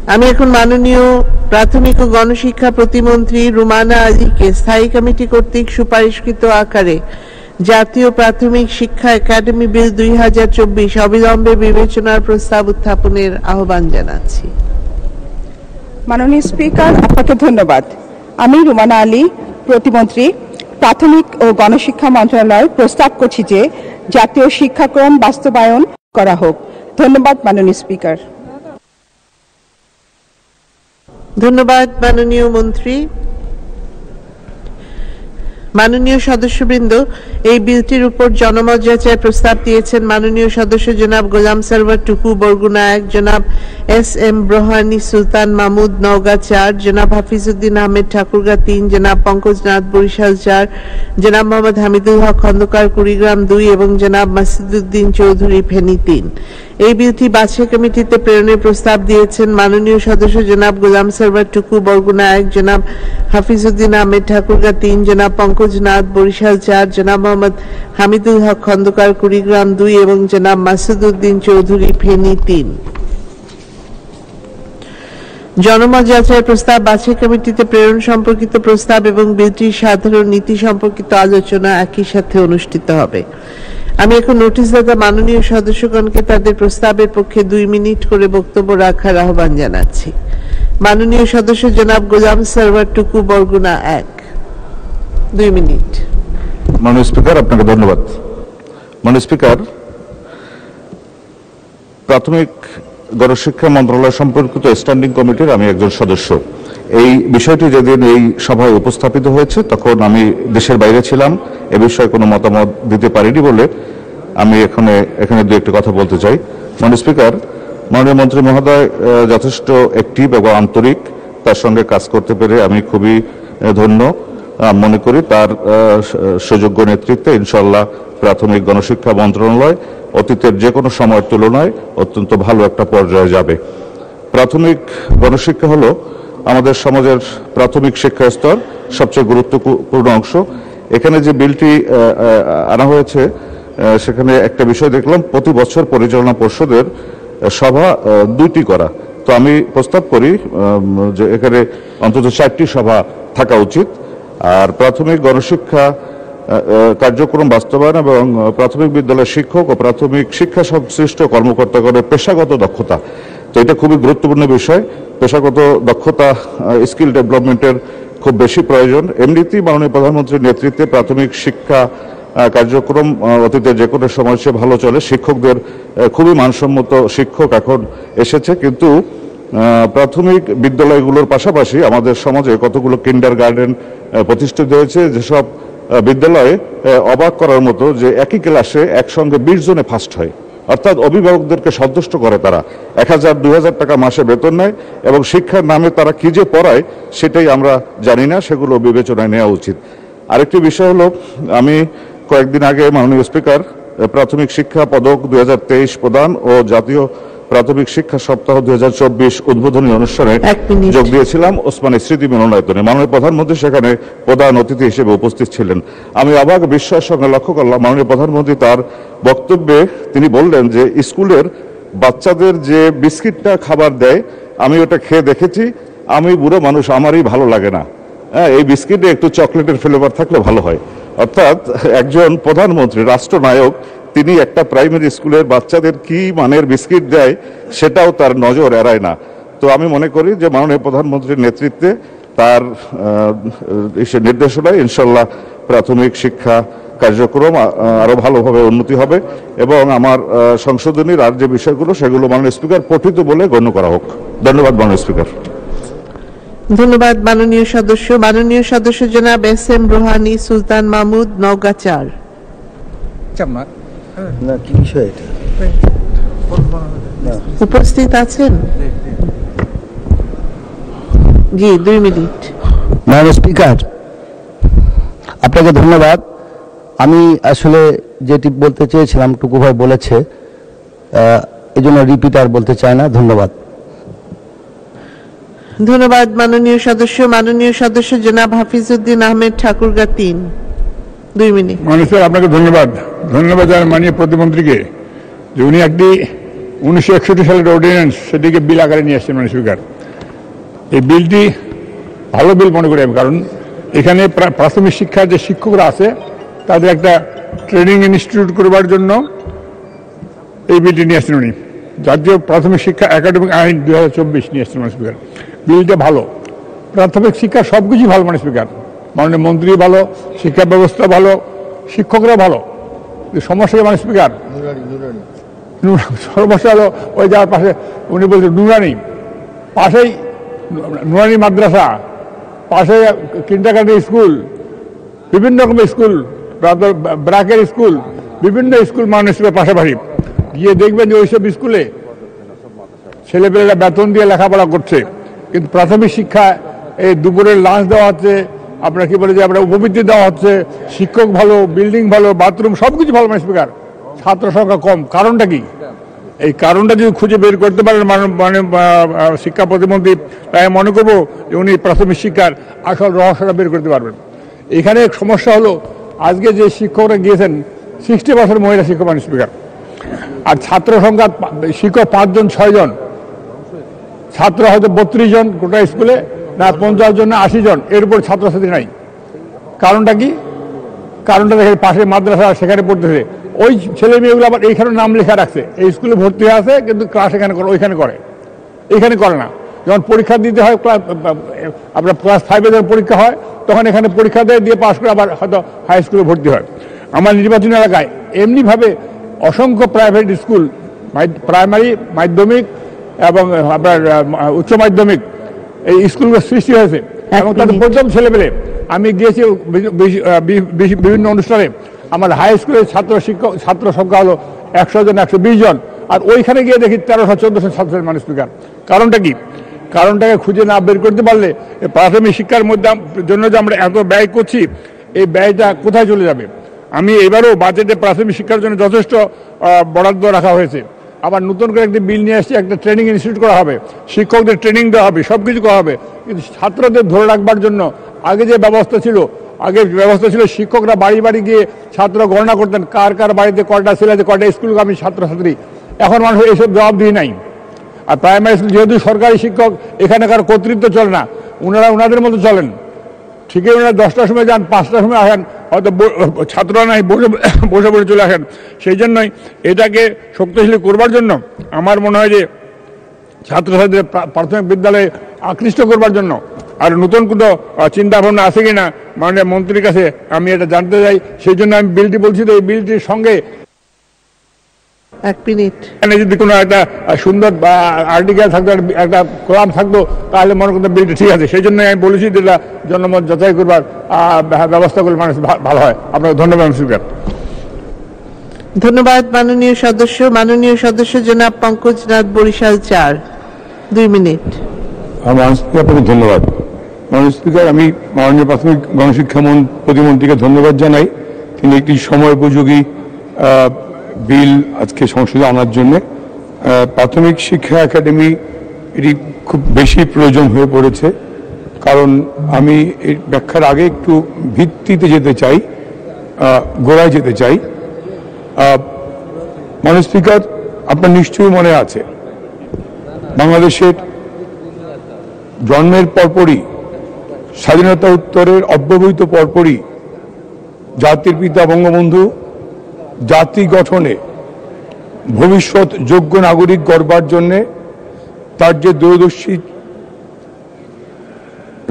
আমি এখন মাননীয় প্রাথমিক ও গণশিক্ষা প্রতিমন্ত্রী রুমানা আলীকে স্থায়ী কমিটি কর্তৃক সুপারিশকৃত আকারে জাতীয় প্রাথমিক শিক্ষা একাডেমি বিল 2024 অবিলম্বে বিবেচনার প্রস্তাব উত্থাপনের আহ্বান জানাচ্ছি। মাননীয় স্পিকার, আপনাকে ধন্যবাদ। আমি রুমানা আলী, প্রতিমন্ত্রী, প্রাথমিক ও গণশিক্ষা মন্ত্রণালয় প্রস্তাব করছি যে জাতীয় শিক্ষাক্রম বাস্তবায়ন করা হোক। ধন্যবাদ মাননীয় স্পিকার। ধন্যবাদ মাননীয় মন্ত্রী। মাননীয় সদস্যবৃন্দ, এই বিলটির উপর জনমত যাচাইয়ের প্রস্তাব দিয়েছেন মাননীয় সদস্য জনাব গোলাম সরওয়ার টুকু বরগুনা 1, জনাব SM ব্রহানি সুলতান মাহমুদ নওগাঁ 4, জনাব হাফিজউদ্দিন আহমেদ ঠাকুরগাঁ 3, জনাব পঙ্কজ নাথ বরিশাল 4, জনাব মোহাম্মদ হামিদুল হক খন্দকার কুড়িগ্রাম 2 এবং জনাব মাসুদউদ্দিন চৌধুরী ফেনী 3। এই বিলটি বাছাই কমিটিতে প্রেরণের প্রস্তাব দিয়েছেন মাননীয় সদস্য জনাব গোলাম সরওয়ার টুকু বরগুনা 1, জনাব হাফিজউদ্দিন আহমেদ ঠাকুরগাঁ 3, জনাব পঙ্কজ নাথ বরিশাল 4, জনাব মোহাম্মদ হামিদুল হক খন্দকার কুড়িগ্রাম 2 এবং জনাব মাসুদউদ্দিন চৌধুরী ফেনী 3। জনমত যাচাইয়ের প্রস্তাব বাছাই কমিটিতে প্রেরণ সম্পর্কিত প্রস্তাব এবং বিলটির সাধারণ নীতি সম্পর্কিত আলোচনা একই সাথে অনুষ্ঠিত হবে। আমি এখন নোটিশদাতা মাননীয় সদস্যগণকে তাদের প্রস্তাবের পক্ষে 2 মিনিট করে বক্তব্য রাখার আহ্বান জানাচ্ছি। মাননীয় সদস্য জনাব গোলাম সরওয়ার টুকু বরগুনা 1, 2 মিনিট। মাননীয় স্পিকার, আপনাকে ধন্যবাদ। মাননীয় স্পিকার, প্রাথমিক গণশিক্ষা মন্ত্রণালয় সম্পর্কিত স্ট্যান্ডিং কমিটির আমি একজন সদস্য। এই বিষয়টি যেদিন এই সভায় উপস্থাপিত হয়েছে তখন আমি দেশের বাইরে ছিলাম, এ বিষয়ে কোনো মতামত দিতে পারিনি বলে আমি এখানে দু একটি কথা বলতে চাই। মাননীয় স্পিকার, মাননীয় মন্ত্রী মহোদয় যথেষ্ট অ্যাক্টিভ এবং আন্তরিক, তার সঙ্গে কাজ করতে পেরে আমি খুবই ধন্য মনে করি। তার সুযোগ্য নেতৃত্বে ইনশাআল্লাহ প্রাথমিক গণশিক্ষা মন্ত্রণালয় অতীতের যে কোনো সময়ের তুলনায় অত্যন্ত ভালো একটা পর্যায়ে যাবে। প্রাথমিক গণশিক্ষা হলো আমাদের সমাজের প্রাথমিক শিক্ষা স্তর, সবচেয়ে গুরুত্বপূর্ণ অংশ। এখানে যে বিলটি আনা হয়েছে সেখানে একটা বিষয় দেখলাম, প্রতি বছর পরিচালনা পর্ষদের সভা 2টি করা। তো আমি প্রস্তাব করি যে এখানে অন্তত 4টি সভা থাকা উচিত। আর প্রাথমিক গণশিক্ষা কার্যক্রম বাস্তবায়ন এবং প্রাথমিক বিদ্যালয়ের শিক্ষক ও প্রাথমিক শিক্ষা সংশ্লিষ্ট কর্মকর্তাগণের পেশাগত দক্ষতা, তো এটা খুবই গুরুত্বপূর্ণ বিষয়। পেশাগত দক্ষতা, স্কিল ডেভেলপমেন্টের খুব বেশি প্রয়োজন। এমনিতেই মাননীয় প্রধানমন্ত্রীর নেতৃত্বে প্রাথমিক শিক্ষা কার্যক্রম অতীতে যে কোনো সময় সে ভালো চলে। শিক্ষকদের খুবই মানসম্মত শিক্ষক এখন এসেছে, কিন্তু প্রাথমিক বিদ্যালয়গুলোর পাশাপাশি আমাদের সমাজে কতগুলো কিন্ডারগার্টেন প্রতিষ্ঠিত হয়েছে, যেসব বিদ্যালয়ে অবাক করার মতো যে একই ক্লাসে একসঙ্গে 20 জনে ফার্স্ট হয়, অর্থাৎ অভিভাবকদেরকে সন্তুষ্ট করে। তারা 1000-2000 টাকা মাসে বেতন নেয় এবং শিক্ষার নামে তারা কি যে পড়ায় সেটাই আমরা জানি না, সেগুলো বিবেচনায় নেওয়া উচিত। আরেকটি বিষয় হলো, আমি কয়েকদিন আগে মাননীয় স্পিকার প্রাথমিক শিক্ষা পদক 2023 প্রদান ও জাতীয় প্রাথমিক শিক্ষা সপ্তাহ 2024 উদ্বোধনী অনুষ্ঠানে যোগ দিয়েছিলাম ওসমানী স্মৃতি মিলনায়তনে। মাননীয় প্রধানমন্ত্রী সেখানে প্রধান অতিথি হিসেবে উপস্থিত ছিলেন। আমি অবাক বিস্ময়ের সঙ্গে লক্ষ্য করলাম, মাননীয় প্রধানমন্ত্রী তার বক্তব্যে তিনি বললেন যে স্কুলের বাচ্চাদের যে বিস্কিটটা খাবার দেয় আমি ওটা খেয়ে দেখেছি, আমি বুড়ো মানুষ, আমারই ভালো লাগে না, এই বিস্কিটে একটু চকলেটের ফ্লেভার থাকলে ভালো হয়। অর্থাৎ একজন প্রধানমন্ত্রী, রাষ্ট্রনায়ক, তিনি একটা প্রাইমারি স্কুলের বাচ্চাদের কি মানের বিস্কিট দেয় সেটাও তার নজর এড়ায় না। তো আমি মনে করি যে মাননীয় প্রধানমন্ত্রীর নেতৃত্বে তার নির্দেশনায় ইনশাল্লাহ প্রাথমিক শিক্ষা কার্যক্রম আরো ভালোভাবে উন্নতি হবে এবং আমার সংশোধনীর আর যে বিষয়গুলো সেগুলো মাননীয় স্পিকার পঠিত বলে গণ্য করা হোক। ধন্যবাদ মাননীয় স্পিকার। ধন্যবাদ মাননীয় সদস্য। মাননীয় সদস্য জনাব SM ব্রহানি সুলতান মাহমুদ নওগাঁ 4। না, কি বিষয় এটা? উপস্থিত আছেন? জি, 2 মিনিট। মাননীয় স্পিকার, আপনাকে ধন্যবাদ। আমি আসলে যেটি বলতে চেয়েছিলাম টুকু ভাই বলেছে, এই জন্য রিপিট আর বলতে চাই না। ধন্যবাদ। ধন্যবাদ মাননীয় সদস্য। মাননীয় সদস্য জনাব হাফিজউদ্দিন আহমেদ ঠাকুরগাঁ 3, 2 মিনিট। মাননীয় স্যার, আপনাকে ধন্যবাদ। ধন্যবাদ মাননীয় প্রতিমন্ত্রীকে যে উনি একটি 1961 সালের অর্ডিন্যান্স সেটিকে বিল আকারে নিয়ে আসছেন মাননীয় স্পিকার। এই বিলটি ভালো বিল মনে করি আমি, কারণ এখানে প্রাথমিক শিক্ষার যে শিক্ষকরা আছে তাদের একটা ট্রেনিং ইনস্টিটিউট করবার জন্য এই বিলটি নিয়ে আসছেন উনি। জাতীয় প্রাথমিক শিক্ষা একাডেমিক আইন 2024 নিয়ে আসছেন মাননীয় স্পিকার। বিলটা ভালো, প্রাথমিক শিক্ষা সব কিছুই ভালো মাননীয় স্পিকার। মাননীয় মন্ত্রী ভালো, শিক্ষা ব্যবস্থা ভালো, শিক্ষকরা ভালো। সমস্যা মাননীয় স্পিকার, সমস্যা হলো ওই যাওয়ার পাশে উনি বলছেন নুরানি, পাশেই নুরানি মাদ্রাসা, পাশে কিন্ডারগার্টেন স্কুল, বিভিন্ন রকমের স্কুল, ব্রাকের স্কুল, বিভিন্ন স্কুল মাননীয় স্পিকার পাশাপাশি গিয়ে দেখবেন যে ওইসব স্কুলে ছেলেপেলেরা বেতন দিয়ে লেখাপড়া করছে, কিন্তু প্রাথমিক শিক্ষা এই দুপুরের লাঞ্চ দেওয়া হচ্ছে, আপনার কি বলে যে আপনার উপবৃত্তি দেওয়া হচ্ছে, শিক্ষক ভালো, বিল্ডিং ভালো, বাথরুম সব কিছু ভালো মাননীয় স্পিকার, ছাত্র সংখ্যা কম। কারণটা কি? এই কারণটা যদি খুঁজে বের করতে পারেন মানে শিক্ষা প্রতিমন্ত্রী, তাই মনে করবো যে উনি প্রাথমিক শিক্ষার আসল রহস্যটা বের করতে পারবেন। এখানে সমস্যা হলো আজকে যে শিক্ষকরা গিয়েছেন 60% মহিলা শিক্ষক মাননীয় স্পিকার, আর ছাত্র সংখ্যা শিক্ষক 5 জন 6 জন, ছাত্র হয়তো 32 জন গোটা স্কুলে, না 50 জন না 80 জন, এর উপর ছাত্রছাত্রী নাই। কারণটা কি? কারণটা দেখে পাশে মাদ্রাসা সেখানে পড়তেছে, ওই ছেলে মেয়েগুলো আবার এইখানে নাম লেখা রাখছে, এই স্কুলে ভর্তি হয়ে আছে কিন্তু ক্লাস এখানে করে, ওইখানে করে, এইখানে করে না। যখন পরীক্ষা দিতে হয় আপনার ক্লাস 5-এ যখন পরীক্ষা হয় তখন এখানে পরীক্ষা দিয়ে পাস করে আবার হয়তো হাই স্কুলে ভর্তি হয়। আমার নির্বাচনী এলাকায় এমনিভাবে অসংখ্য প্রাইভেট স্কুল, প্রাইমারি, মাধ্যমিক এবং আপনার উচ্চ মাধ্যমিক এই স্কুলগুলো সৃষ্টি হয়েছে, এবং তাদের প্রথম ছেলেপেলে আমি গিয়েছি বিভিন্ন অনুষ্ঠানে, আমার হাই স্কুলের ছাত্র সংখ্যা হলো 100 জন 120 জন, আর ওইখানে গিয়ে দেখি 1300-1400 ছাত্র মাননীয় স্পিকার। কারণটা কি? কারণটাকে খুঁজে না বের করতে পারলে প্রাথমিক শিক্ষার মধ্যে জন্য যে আমরা এত ব্যয় করছি, এই ব্যয়টা কোথায় চলে যাবে? আমি এবারও বাজেটে প্রাথমিক শিক্ষার জন্য যথেষ্ট বরাদ্দ রাখা হয়েছে। আবার নতুন করে একটি বিল নিয়ে আসছে, একটা ট্রেনিং ইনস্টিটিউট করা হবে, শিক্ষকদের ট্রেনিং দেওয়া হবে, সব কিছু করা হবে। কিন্তু ছাত্রদের ধরে রাখবার জন্য আগে যে ব্যবস্থা ছিল শিক্ষকরা বাড়ি বাড়ি গিয়ে ছাত্র গণনা করতেন, কার কার বাড়িতে কয়টা ছেলে আছে, কয়টা স্কুলগামী ছাত্রছাত্রী। এখন মানুষ এইসব জবাব দিয়ে নাই। আর প্রাইমারি স্কুল যেহেতু সরকারি শিক্ষক, এখানকার কর্তৃত্ব চলে না, ওনাদের মতো চলেন। ঠিকই ওনারা 10টার সময় যান, 5টার সময় আসেন, হয়তো ছাত্ররা নাই বসে চলে আসেন। সেই জন্যই এটাকে শক্তিশালী করবার জন্য আমার মনে হয় যে ছাত্রছাত্রীদের প্রাথমিক বিদ্যালয়ে আকৃষ্ট করবার জন্য আর নতুন কোনো চিন্তা ভাবনা আছে কিনা মাননীয় মন্ত্রীর কাছে আমি এটা জানতে চাই। সেই জন্য আমি বিলটি বলছি, তো এই বিলটির সঙ্গে 1 মিনিট এখানে যদি কোনো একটা সুন্দর আর্টিকেল থাকতো, একটা কলাম থাকতো, তাহলে মনে করতে বিলটি ঠিক আছে। সেই জন্য আমি বলেছি যেটা জনমত যাচাই করবার ব্যবস্থা করলে মানুষ ভালো হয়। আপনাকে ধন্যবাদ স্পিকার। ধন্যবাদ মাননীয় সদস্য জনাব পঙ্কজনাথ বরিশাল 4, 2 মিনিট। আপনাকে ধন্যবাদ মাননীয় স্পিকার। আমি মাননীয় প্রাথমিক গণশিক্ষা প্রতিমন্ত্রীকে ধন্যবাদ জানাই, তিনি একটি সময় উপযোগী বিল আজকে সংসদে আনার জন্য। প্রাথমিক শিক্ষা একাডেমি এটি খুব বেশি প্রয়োজন হয়ে পড়েছে, কারণ আমি এর ব্যাখ্যার আগে একটু ভিত্তিতে যেতে চাই, গোড়ায় যেতে চাই। মাননীয় স্পিকার, আপনার নিশ্চয়ই মনে আছে বাংলাদেশের জন্মের পরপরই, স্বাধীনতা উত্তরের অব্যবহিত পরপরই জাতির পিতা বঙ্গবন্ধু জাতি গঠনে ভবিষ্যৎ যোগ্য নাগরিক গড়বার জন্যে তার যে দূরদর্শী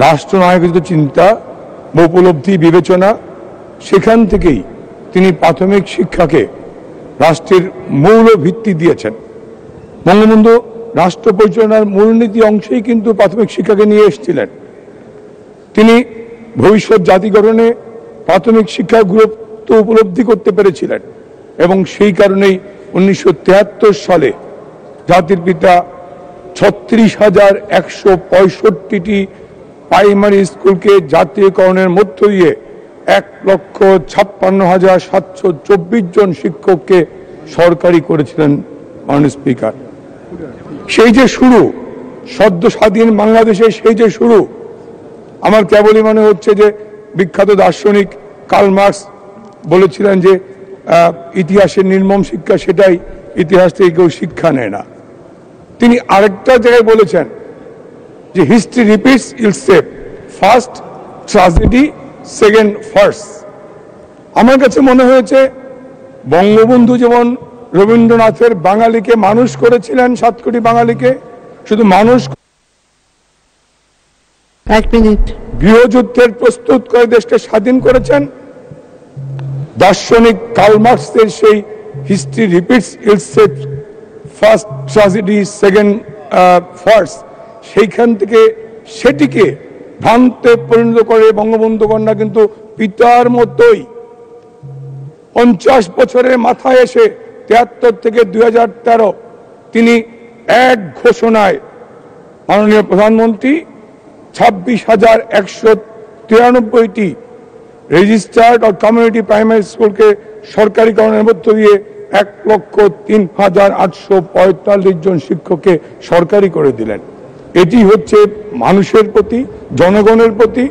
রাষ্ট্রনায়কত্ব চিন্তা বা উপলব্ধি বিবেচনা, সেখান থেকেই তিনি প্রাথমিক শিক্ষাকে রাষ্ট্রের মৌল ভিত্তি দিয়েছেন। বঙ্গবন্ধু রাষ্ট্র পরিচালনার মূলনীতি অংশেই কিন্তু প্রাথমিক শিক্ষাকে নিয়ে এসেছিলেন। তিনি ভবিষ্যৎ জাতি গঠনে প্রাথমিক শিক্ষার গুরুত্ব উপলব্ধি করতে পেরেছিলেন, এবং সেই কারণেই 1973 সালে জাতির পিতা 36,165টি প্রাইমারি স্কুলকে জাতীয়করণের মধ্য দিয়ে 1,56,724 জন শিক্ষককে সরকারি করেছিলেন। মাননীয় স্পিকার, সেই যে শুরু, সদ্য স্বাধীন বাংলাদেশে সেই যে শুরু, আমার কেবলই মনে হচ্ছে যে বিখ্যাত দার্শনিক কার্ল মার্কস বলেছিলেন যে ইতিহাসের নির্মম শিক্ষা সেটাই ইতিহাস থেকে কেউ শিক্ষা নেয় না। তিনি আরেকটা জায়গায় বলেছেন যে history repeats itself, first tragedy, second farce. আমার কাছে মনে হয়েছে বঙ্গবন্ধু যেমন রবীন্দ্রনাথের বাঙালিকে মানুষ করেছিলেন, 7 কোটি বাঙালিকে শুধু মানুষ, 1 মিনিট, গৃহযুদ্ধের প্রস্তুত করে দেশকে স্বাধীন করেছেন, দার্শনিক কার্ল মার্কসের সেই history repeats itself, first tragedy, second farce, সেইখান থেকে সেটিকে ভ্রান্তে পরিণত করে বঙ্গবন্ধু কন্যা কিন্তু পিতার মতোই 50 বছরের মাথায় এসে 73 থেকে 2013 তিনি এক ঘোষণায় মাননীয় প্রধানমন্ত্রী 26,193টি রেজিস্টার্ড ও কমিউনিটি প্রাইমারি স্কুলকে সরকারিকরণের মধ্য দিয়ে 1,03,845 জন শিক্ষককে সরকারি করে দিলেন। এটি হচ্ছে মানুষের প্রতি, জনগণের প্রতি,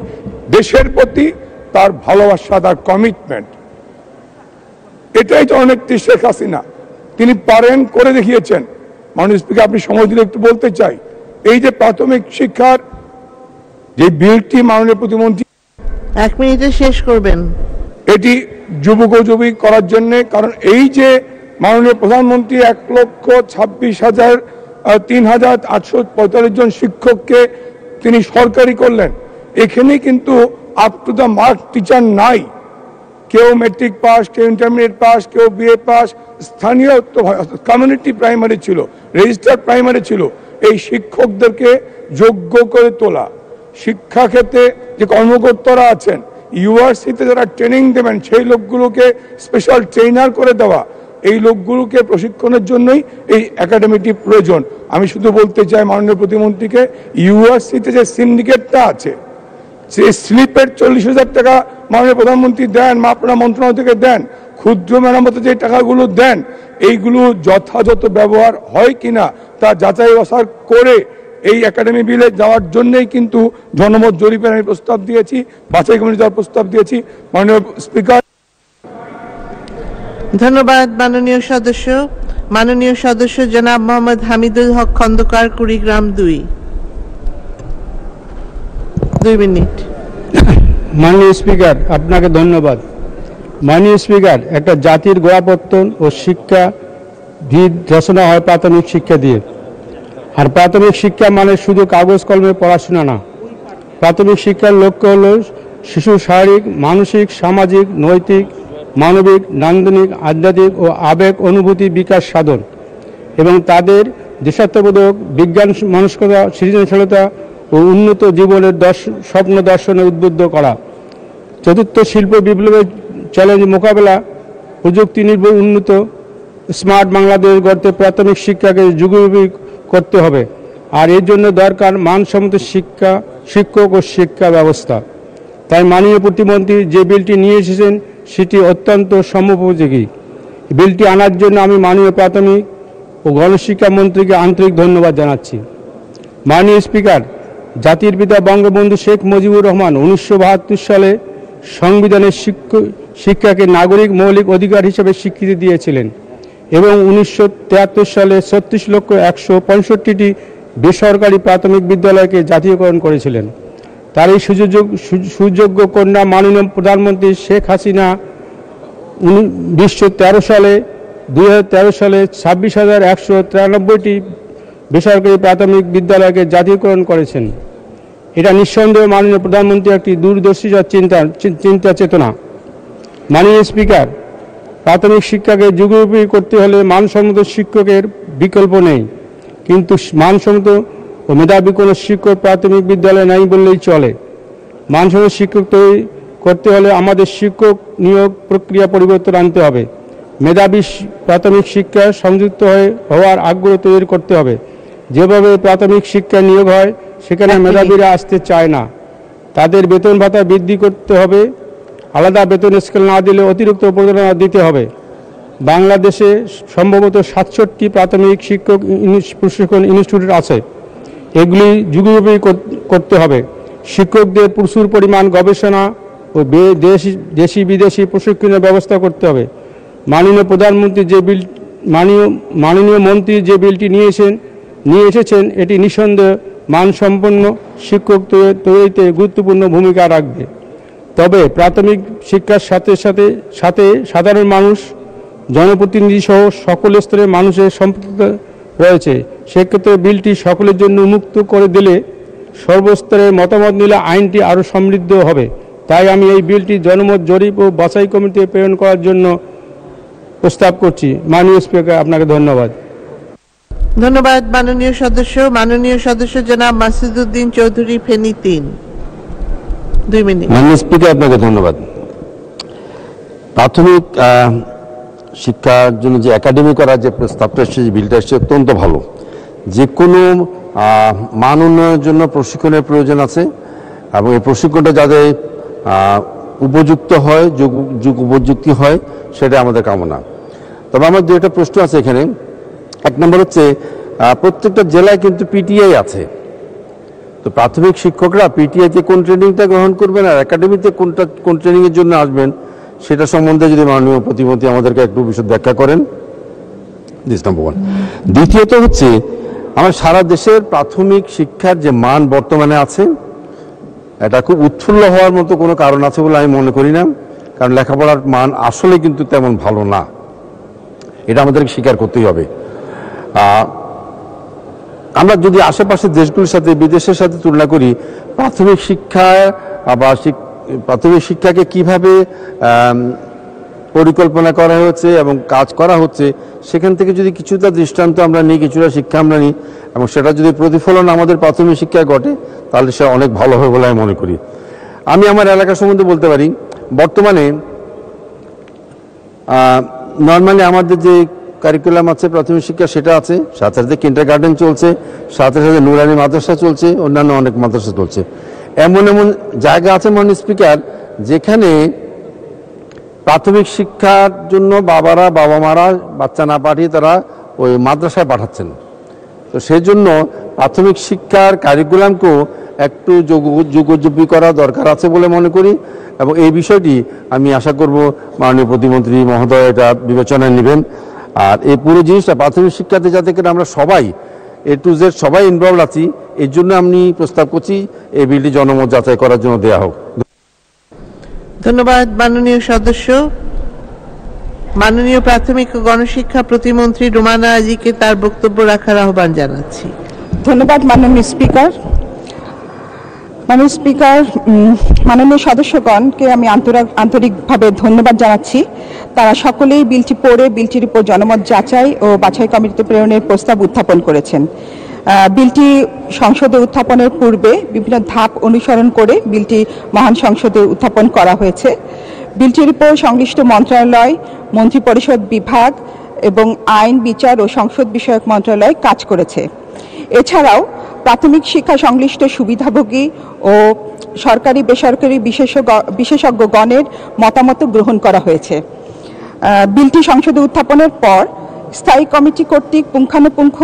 দেশের প্রতি তার ভালোবাসা, তার কমিটমেন্ট। এটাই তো অনেকটি শেখ হাসিনা, তিনি পারেন, করে দেখিয়েছেন। মাননীয় স্পিকার, আপনি সময় দিলে একটু বলতে চাই, এই যে প্রাথমিক শিক্ষার যে বিলটি মাননীয় প্রতিমন্ত্রী 1 মিনিটে শেষ করবেন, এটি যুবকোপযোগী করার জন্য, কারণ এই যে মাননীয় প্রধানমন্ত্রী 1,26,3,845 জন শিক্ষককে তিনি সরকারি করলেন, এখানে কিন্তু up to the mark teacher নাই। কেউ মেট্রিক পাস, কেউ ইন্টারমিডিয়েট পাস, কেউ বিএ পাস, স্থানীয় কমিউনিটি প্রাইমারি ছিল, রেজিস্টার্ড প্রাইমারি ছিল। এই শিক্ষকদেরকে যোগ্য করে তোলা, শিক্ষাক্ষেত্রে যে কর্মকর্তারা আছেন, ইউনিভার্সিটিতে যারা ট্রেনিং দেবেন, সেই লোকগুলোকে স্পেশাল ট্রেনার করে দেওয়া, এই লোকগুলোকে প্রশিক্ষণের জন্যই এই একাডেমিটি প্রয়োজন। আমি শুধু বলতে চাই মাননীয় প্রতিমন্ত্রীকে, ইউনিভার্সিটিতে যে সিন্ডিকেটটা আছে, সেই স্লিপের 40,000 টাকা মাননীয় প্রধানমন্ত্রী দেন, আপনারা মন্ত্রণালয় থেকে দেন, ক্ষুদ্র মেরামতে যে টাকাগুলো দেন, এইগুলো যথাযথ ব্যবহার হয় কিনা তা যাচাই বাছাই করে এই একাডেমি বিলে যাওয়ার জন্যই কিন্তু জনমত জরিপের আমি প্রস্তাব দিয়েছি, বাছাই কমিটি দেওয়ার প্রস্তাব দিয়েছি। মাননীয় স্পিকার, ধন্যবাদ মাননীয় সদস্য। মাননীয় সদস্য জনাব মোহাম্মদ হামিদুল হক খন্দকার, কুড়িগ্রাম 2 মিনিট। মাননীয় স্পিকার, আপনাকে ধন্যবাদ। মাননীয় স্পিকার, একটা জাতির গোড়াপত্তন ও শিক্ষা ভিত রচনা হয় প্রাথমিক শিক্ষা দিয়ে। আর প্রাথমিক শিক্ষা মানে শুধু কাগজ কলমে পড়াশোনা না। প্রাথমিক শিক্ষার লক্ষ্য হল শিশুর শারীরিক, মানসিক, সামাজিক, নৈতিক, মানবিক, নান্দনিক, আধ্যাত্মিক ও আবেগ অনুভূতি বিকাশ সাধন এবং তাদের দেশাত্মবোধক, বিজ্ঞান মনস্কতা, সৃজনশীলতা ও উন্নত জীবনের স্বপ্ন দর্শনে উদ্বুদ্ধ করা। চতুর্থ শিল্প বিপ্লবের চ্যালেঞ্জ মোকাবেলা, প্রযুক্তি নির্ভর উন্নত স্মার্ট বাংলাদেশ গড়তে প্রাথমিক শিক্ষাকে যুগোপযোগী করতে হবে। আর এর জন্য দরকার মানসম্মত শিক্ষক ও শিক্ষা ব্যবস্থা। তাই মাননীয় প্রতিমন্ত্রী যে বিলটি নিয়ে এসেছেন সেটি অত্যন্ত সময়োপযোগী। বিলটি আনার জন্য আমি মাননীয় প্রাথমিক ও গণশিক্ষা মন্ত্রীকে আন্তরিক ধন্যবাদ জানাচ্ছি। মাননীয় স্পিকার, জাতির পিতা বঙ্গবন্ধু শেখ মুজিবুর রহমান 1972 সালে সংবিধানের শিক্ষাকে নাগরিক মৌলিক অধিকার হিসেবে স্বীকৃতি দিয়েছিলেন এবং 1973 সালে 36,165,টি বেসরকারি প্রাথমিক বিদ্যালয়কে জাতীয়করণ করেছিলেন। তার এই সুযোগ্য কন্যা মাননীয় প্রধানমন্ত্রী শেখ হাসিনা 2013 সালে 26,193টি বেসরকারি প্রাথমিক বিদ্যালয়কে জাতীয়করণ করেছেন। এটা নিঃসন্দেহে মাননীয় প্রধানমন্ত্রী একটি দূরদর্শী চিন্তা চেতনা। মাননীয় স্পিকার, প্রাথমিক শিক্ষাকে যুগোপযোগী করতে হলে মানসম্মত শিক্ষকের বিকল্প নেই, কিন্তু মানসম্মত ও মেধাবী কোনো শিক্ষক প্রাথমিক বিদ্যালয়ে নেই বললেই চলে। মানসম্মত শিক্ষক তৈরি করতে হলে আমাদের শিক্ষক নিয়োগ প্রক্রিয়া পরিবর্তন আনতে হবে। মেধাবী প্রাথমিক শিক্ষা সংযুক্ত হওয়ার আগ্রহ তৈরি করতে হবে। যেভাবে প্রাথমিক শিক্ষা নিয়োগ হয় সেখানে মেধাবীরা আসতে চায় না। তাদের বেতন ভাতা বৃদ্ধি করতে হবে, আলাদা বেতন স্কেল না দিলে অতিরিক্ত প্রণোদনা দিতে হবে। বাংলাদেশে সম্ভবত 67টি প্রাথমিক শিক্ষক প্রশিক্ষণ ইনস্টিটিউট আছে, এগুলি যুগোপযোগী করতে হবে। শিক্ষকদের প্রচুর পরিমাণ গবেষণা ও দেশি বিদেশি প্রশিক্ষণের ব্যবস্থা করতে হবে। মাননীয় প্রধানমন্ত্রী যে মাননীয় মন্ত্রী যে বিলটি নিয়ে এসেছেন এটি নিঃসন্দেহে মানসম্পন্ন শিক্ষক তৈরিতে গুরুত্বপূর্ণ ভূমিকা রাখবে। তবে প্রাথমিক শিক্ষার সাথে সাথে সাধারণ মানুষ, জনপ্রতিনিধি সহ সকল স্তরের মানুষের সম্পৃক্ত রয়েছে। সেক্ষেত্রে বিলটি সকলের জন্য উন্মুক্ত করে দিলে সর্বস্তরের মতামত নিলে আইনটি আরও সমৃদ্ধ হবে। তাই আমি এই বিলটি জনমত জরিপ ও বাছাই কমিটিতে প্রেরণ করার জন্য প্রস্তাব করছি। মাননীয় স্পিকার, আপনাকে ধন্যবাদ। ধন্যবাদ মাননীয় সদস্য জনাব মাসুদউদ্দিন চৌধুরী, ফেনী 3, 2 মিনিট। মাননীয় স্পিকার, আপনাকে ধন্যবাদ। প্রাথমিক শিক্ষার জন্য যে একাডেমি করার যে প্রস্তাবটা এসেছে, যে বিলটা এসেছে, অত্যন্ত ভালো। যে কোনো মান উন্নয়নের জন্য প্রশিক্ষণের প্রয়োজন আছে এবং এই প্রশিক্ষণটা যাতে উপযুক্ত হয়, যুগ উপযুক্তি হয়, সেটা আমাদের কামনা। তবে আমার যে একটা প্রশ্ন আছে এখানে, 1 নম্বর হচ্ছে প্রত্যেকটা জেলায় কিন্তু পিটিআই আছে। তো প্রাথমিক শিক্ষকরা পিটিআইতে কোন ট্রেনিংটা গ্রহণ করবেন আর একাডেমিতে কোন ট্রেনিংয়ের জন্য আসবেন, সেটা সম্বন্ধে যদি মাননীয় প্রতিমন্ত্রী আমাদেরকে একটু বিশদ ব্যাখ্যা করেন। দিস নম্বর 1। দ্বিতীয়ত হচ্ছে, আমার সারা দেশের প্রাথমিক শিক্ষার যে মান বর্তমানে আছে, এটা খুব উৎফুল্ল হওয়ার মতো কোনো কারণ আছে বলে আমি মনে করি না। কারণ লেখাপড়ার মান আসলে কিন্তু তেমন ভালো না, এটা আমাদেরকে স্বীকার করতেই হবে। আমরা যদি আশেপাশের দেশগুলোর সাথে, বিদেশের সাথে তুলনা করি, প্রাথমিক শিক্ষা বা প্রাথমিক শিক্ষাকে কিভাবে পরিকল্পনা করা হয়েছে এবং কাজ করা হচ্ছে, সেখান থেকে যদি কিছুটা দৃষ্টান্ত আমরা নিই, কিছুটা শিক্ষা আমরা নিই এবং সেটা যদি প্রতিফলন আমাদের প্রাথমিক শিক্ষায় ঘটে, তাহলে সে অনেক ভালো হবে বলে আমি মনে করি। আমি আমার এলাকা সম্বন্ধে বলতে পারি, বর্তমানে নর্মালি আমাদের যে কারিকুলাম আছে প্রাথমিক শিক্ষা, সেটা আছে, সাথে সাথে কিন্ডারগার্টেন চলছে, সাথে সাথে নুরানি মাদ্রাসা চলছে, অন্যান্য অনেক মাদ্রাসা চলছে। এমন জায়গা আছে মাননীয় স্পিকার, যেখানে প্রাথমিক শিক্ষার জন্য বাবা মারা বাচ্চা না পাঠিয়ে তারা ওই মাদ্রাসায় পাঠাচ্ছেন। তো সেই জন্য প্রাথমিক শিক্ষার কারিকুলামকেও একটু যুগোপযোগী করা দরকার আছে বলে মনে করি এবং এই বিষয়টি আমি আশা করব মাননীয় প্রতিমন্ত্রী মহোদয় এটা বিবেচনায় নেবেন। আর এই পুরো জিনিসটা প্রাথমিক শিক্ষাতে যাতে করে আমরা সবাই A to Z সবাই ইনভলভ আছি, এর জন্য আমি প্রস্তাব করছি এই বিলটি জনমত যাচাই করার জন্য দেওয়া হোক। ধন্যবাদ মাননীয় সদস্য। মাননীয় প্রাথমিক ও গণশিক্ষা প্রতিমন্ত্রী রুমানা আজিকে তার বক্তব্য রাখার আহ্বান জানাচ্ছি। ধন্যবাদ মাননীয় স্পিকার। মাননীয় স্পিকার, মাননীয় সদস্যগণকে আমি আন্তরিকভাবে ধন্যবাদ জানাচ্ছি। তারা সকলেই বিলটি পড়ে বিলটির উপর জনমত যাচাই ও বাছাই কমিটিতে প্রেরণের প্রস্তাব উত্থাপন করেছেন। বিলটি সংসদে উত্থাপনের পূর্বে বিভিন্ন ধাপ অনুসরণ করে বিলটি মহান সংসদে উত্থাপন করা হয়েছে। বিলটির উপর সংশ্লিষ্ট মন্ত্রণালয়, মন্ত্রিপরিষদ বিভাগ এবং আইন, বিচার ও সংসদ বিষয়ক মন্ত্রণালয় কাজ করেছে। এছাড়াও প্রাথমিক শিক্ষা সংশ্লিষ্ট সুবিধাভোগী ও সরকারি বেসরকারি বিশেষজ্ঞগণের মতামত গ্রহণ করা হয়েছে। বিলটি সংসদে উত্থাপনের পর স্থায়ী কমিটি কর্তৃক পুঙ্খানুপুঙ্খ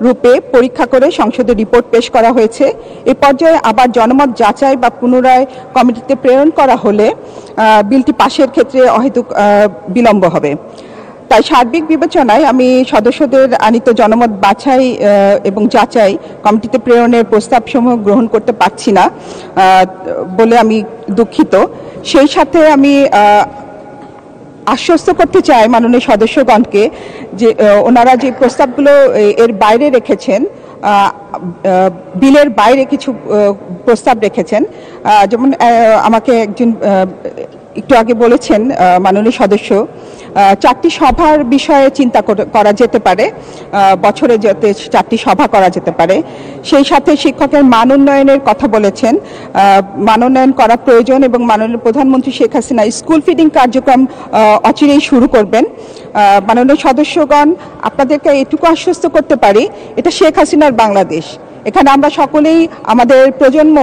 রূপে পরীক্ষা করে সংসদে রিপোর্ট পেশ করা হয়েছে। এ পর্যায়ে আবার জনমত যাচাই বা পুনরায় কমিটিতে প্রেরণ করা হলে বিলটি পাশের ক্ষেত্রে অহেতুক বিলম্ব হবে। তাই সার্বিক বিবেচনায় আমি সদস্যদের আনিত জনমত বাছাই এবং যাচাই কমিটিতে প্রেরণের প্রস্তাবসমূহ গ্রহণ করতে পারছি না বলে আমি দুঃখিত। সেই সাথে আমি আশ্বস্ত করতে চাই মাননীয় সদস্যগণকে যে ওনারা যে প্রস্তাবগুলো এর বাইরে রেখেছেন, বিলের বাইরে কিছু প্রস্তাব রেখেছেন, যেমন আমাকে একজন একটু আগে বলেছেন মাননীয় সদস্য, 4টি সভার বিষয়ে চিন্তা করা যেতে পারে, বছরে যাতে 4টি সভা করা যেতে পারে। সেই সাথে শিক্ষকের মান উন্নয়নের কথা বলেছেন, মান উন্নয়ন করা প্রয়োজন এবং মাননীয় প্রধানমন্ত্রী শেখ হাসিনা স্কুল ফিডিং কার্যক্রম অচিরেই শুরু করবেন। মাননীয় সদস্যগণ, আপনাদেরকে এটুকু আশ্বস্ত করতে পারি, এটা শেখ হাসিনার বাংলাদেশ। এখানে আমরা সকলেই আমাদের প্রজন্ম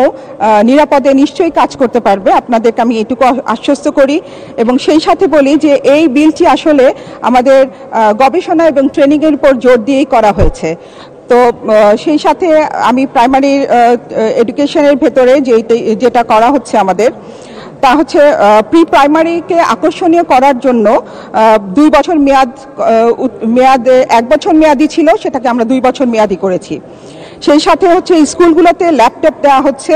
নিরাপদে নিশ্চয়ই কাজ করতে পারবে, আপনাদেরকে আমি এটুকু আশ্বস্ত করি। এবং সেই সাথে বলি যে এই বিলটি আসলে আমাদের গবেষণা এবং ট্রেনিংয়ের উপর জোর দিয়েই করা হয়েছে। তো সেই সাথে আমি প্রাইমারি এডুকেশনের ভেতরে যেটা করা হচ্ছে আমাদের, তা হচ্ছে প্রি প্রাইমারিকে আকর্ষণীয় করার জন্য 2 বছর মেয়াদ 1 বছর মেয়াদি ছিল, সেটাকে আমরা 2 বছর মেয়াদি করেছি। সেই সাথে হচ্ছে স্কুলগুলোতে ল্যাপটপ দেওয়া হচ্ছে,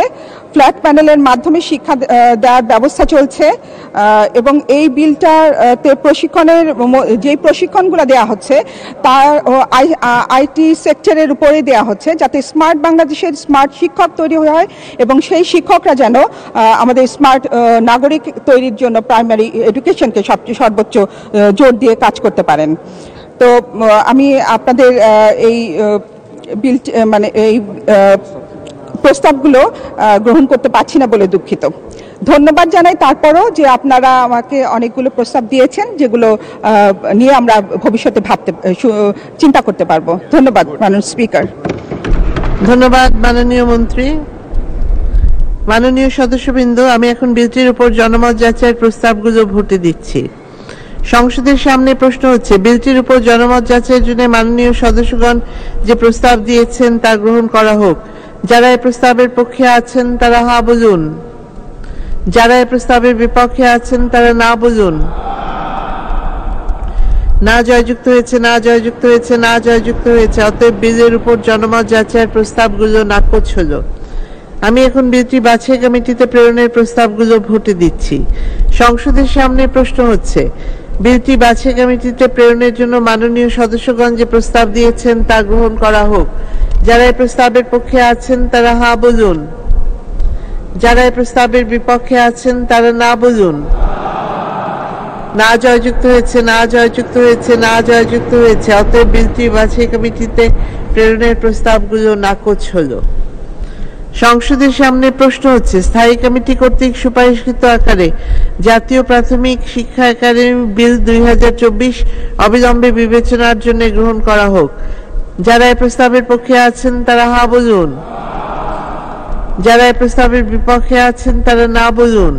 ফ্ল্যাট প্যানেলের মাধ্যমে শিক্ষা দেওয়ার ব্যবস্থা চলছে এবং এই বিলটাতে যে প্রশিক্ষণগুলো দেওয়া হচ্ছে তার আইটি সেক্টরের উপরে দেওয়া হচ্ছে, যাতে স্মার্ট বাংলাদেশের স্মার্ট শিক্ষক তৈরি হয় এবং সেই শিক্ষকরা যেন আমাদের স্মার্ট নাগরিক তৈরির জন্য প্রাইমারি এডুকেশনকে সর্বোচ্চ জোর দিয়ে কাজ করতে পারেন। তো আমি আপনাদের এই বিল এই প্রস্তাবগুলো গ্রহণ করতে পারছি না বলে দুঃখিত। ধন্যবাদ জানাই তারপরও যে আপনারা আমাকে অনেকগুলো প্রস্তাব দিয়েছেন, যেগুলো নিয়ে আমরা ভবিষ্যতে চিন্তা করতে পারবো। ধন্যবাদ মাননীয় স্পিকার। ধন্যবাদ মাননীয় মন্ত্রী। মাননীয় সদস্যবৃন্দ, আমি এখন বিলটির উপর জনমত যাচাইয়ের প্রস্তাবগুলো ভোটে দিচ্ছি। সংসদের সামনে প্রশ্ন হচ্ছে, বিলটির উপর জনমত যাচাইয়ের জন্য মাননীয় সদস্যগণ যে প্রস্তাব দিয়েছেন তা গ্রহণ করা হোক। যারা এই প্রস্তাবের পক্ষে আছেন তারা হা বলুন। যারা এই প্রস্তাবের বিপক্ষে আছেন তারা না বলুন। না জয়যুক্ত হয়েছে, না জয়যুক্ত হয়েছে, না জয়যুক্ত হয়েছে। অতএব বিলের উপর জনমত যাচাইয়ের প্রস্তাবগুলো নাকচ হলো। আমি এখন বিলটি বাছাই কমিটিতে প্রেরণের প্রস্তাবগুলো ভোটে দিচ্ছি। সংসদের সামনে প্রশ্ন হচ্ছে, বিলটি বাছাই কমিটিতে প্রেরণের জন্য মাননীয় সদস্যগণ যে প্রস্তাব দিয়েছেন তা গ্রহণ করা হোক। যারা এই প্রস্তাবের পক্ষে আছেন তারা হা বলুন। যারা এই প্রস্তাবের বিপক্ষে আছেন তারা না বলুন। না জয়যুক্ত হয়েছে, না জয়যুক্ত হয়েছে, না জয়যুক্ত হয়েছে। অতএব বিলটি বাছাই কমিটিতে প্রেরণের প্রস্তাবগুলো নাকচ হলো। সংসদের সামনে প্রশ্ন হচ্ছে, স্থায়ী কমিটি কর্তৃক সুপারিশকৃত আকারে জাতীয় প্রাথমিক শিক্ষা একাডেমি বিল 2024 অবিলম্বে বিবেচনার জন্য গ্রহণ করা হোক। যারা এই প্রস্তাবের পক্ষে আছেন তারা হা বলুন। যারা এই প্রস্তাবের বিপক্ষে আছেন তারা না বলুন।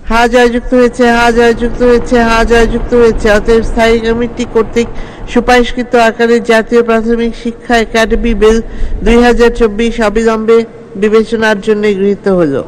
হা জয়যুক্ত হয়েছে, হা জয়যুক্ত হয়েছে, হা জয়যুক্ত হয়েছে। অতএব স্থায়ী কমিটি কর্তৃক সুপারিশকৃত আকারে জাতীয় প্রাথমিক শিক্ষা একাডেমি বিল 2024 অবিলম্বে বিবেচনার জন্য গৃহীত হলো।